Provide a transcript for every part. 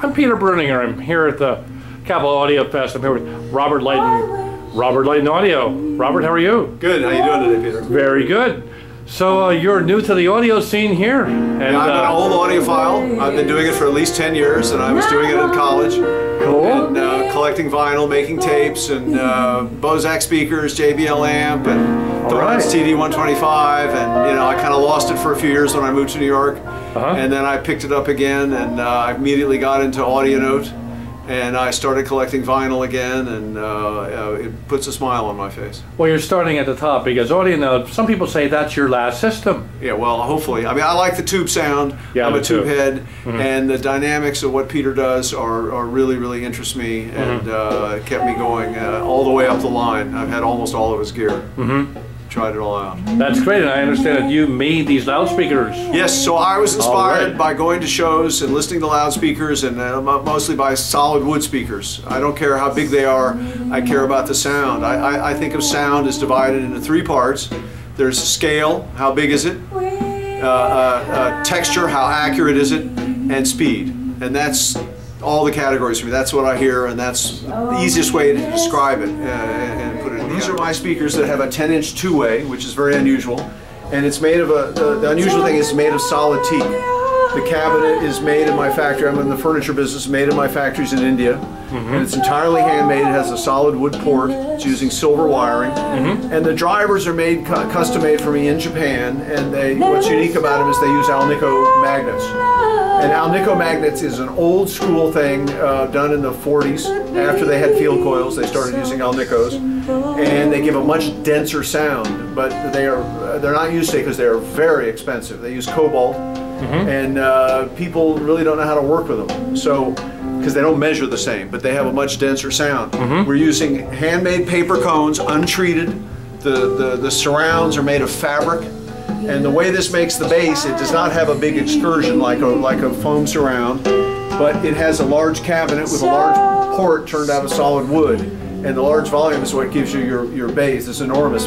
I'm Peter Bruninger. I'm here at the Capital Audio Fest. I'm here with Robert Lighton. Robert Lighton Audio. Robert, how are you? Good. How you doing today, Peter? Very good. So you're new to the audio scene here. And, yeah, I'm an old audiophile. I've been doing it for at least 10 years, and I was doing it in college. Cool. And collecting vinyl, making tapes, and Bozak speakers, JBL amp, and Thornton's TD 125. And you know, I kind of lost it for a few years when I moved to New York, and then I picked it up again, and I immediately got into audio note. And I started collecting vinyl again, and it puts a smile on my face. Well, you're starting at the top because audio note, some people say that's your last system. Yeah, well, hopefully. I mean, I like the tube sound. Yeah, I'm a tube head, and the dynamics of what Peter does are really interest me, and it kept me going all the way up the line. I've had almost all of his gear. Tried it all out. That's great, and I understand that you made these loudspeakers. Yes, so I was inspired by going to shows and listening to loudspeakers, and mostly by solid wood speakers. I don't care how big they are, I care about the sound. I think of sound as divided into three parts. There's scale, how big is it? Texture, how accurate is it? And speed. And that's all the categories for me. That's what I hear, and that's the easiest way to describe it and put it. These are my speakers that have a 10-inch two-way, which is very unusual, and it's made of the unusual thing is made of solid teak. The cabinet is made in my factory. I'm in the furniture business, made in my factories in India, and it's entirely handmade. It has a solid wood port. It's using silver wiring, and the drivers are made custom made for me in Japan. And what's unique about them is they use Alnico magnets. And Alnico magnets is an old school thing done in the 40s. After they had field coils, they started using Alnicos, and they give a much denser sound. But they're not used today because they are very expensive. They use cobalt, and people really don't know how to work with them. So, because they don't measure the same, but they have a much denser sound. We're using handmade paper cones, untreated. The surrounds are made of fabric. And the way this makes the bass, it does not have a big excursion like a foam surround, but it has a large cabinet with a large port turned out of solid wood. And the large volume is what gives you your bass, this enormous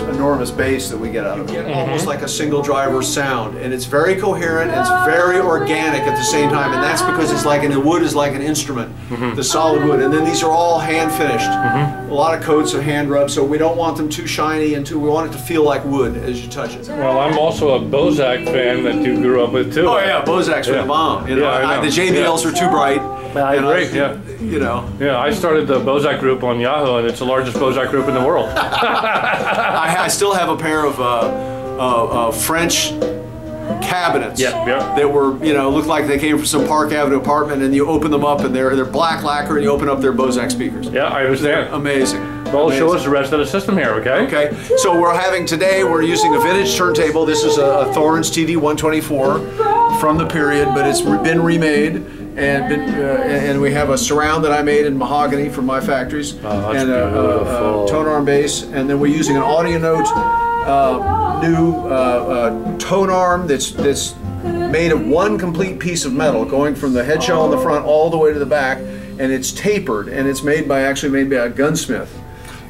bass that we get out of it. Almost like a single driver sound. And it's very coherent, and it's very organic at the same time. And that's because it's like, the wood is like an instrument, the solid wood. And then these are all hand finished. A lot of coats of hand rub, so we don't want them too shiny, and we want it to feel like wood as you touch it. Well, I'm also a Bozak fan that you grew up with too. Oh yeah, Bozak's the bomb. You know, the JBLs are too bright. I agree, You know. Yeah, I started the Bozak group on Yahoo, and it's the largest Bozak group in the world. I still have a pair of French cabinets that were, looked like they came from some Park Avenue apartment, and you open them up and they're black lacquer, and you open up their Bozak speakers. Yeah, I understand. They're amazing. Well, show us the rest of the system here, okay? Okay, so we're using a vintage turntable. This is a Thornton's TD 124 from the period, but it's been remade. And we have a surround that I made in mahogany from my factories, and a tone arm bass, and then we're using an audio note new tone arm that's made of one complete piece of metal, going from the head shell on the front all the way to the back, and it's tapered, and it's actually made by a gunsmith.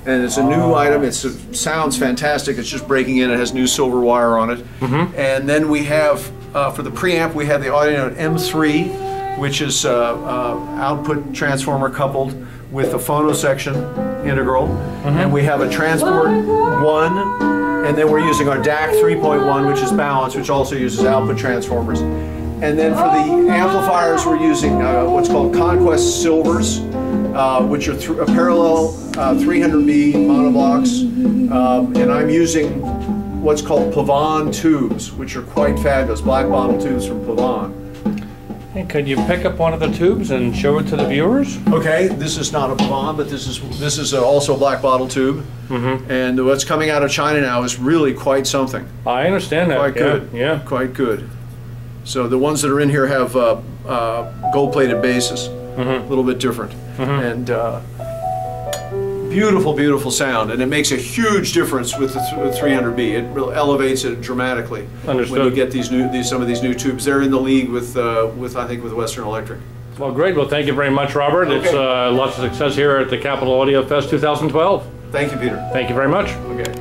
And it's a new item. It sounds fantastic. It's just breaking in. It has new silver wire on it. And then we have for the preamp, we have the audio note M3. Which is output transformer coupled with a phono section integral. And we have a transport 1, and then we're using our DAC 3.1, which is balanced, which also uses output transformers. And then for the amplifiers, we're using what's called Conquest Silvers, which are parallel 300B monoblocks. And I'm using what's called Pavon tubes, which are quite fabulous, black bottle tubes from Pavon. Hey, could you pick up one of the tubes and show it to the viewers? Okay, this is not a Pavon, but this is also a black bottle tube. And what's coming out of China now is really quite something. I understand that. Quite good. Yeah, quite good. So the ones that are in here have gold-plated bases, a little bit different, and beautiful sound, and it makes a huge difference with the 300B. It really elevates it dramatically. Understood. When you get some of these new tubes. They're in the league with I think with Western Electric. Well, great. Well, thank you very much, Robert. Okay. It's lots of success here at the Capital Audio Fest 2012. Thank you, Peter. Thank you very much. Okay.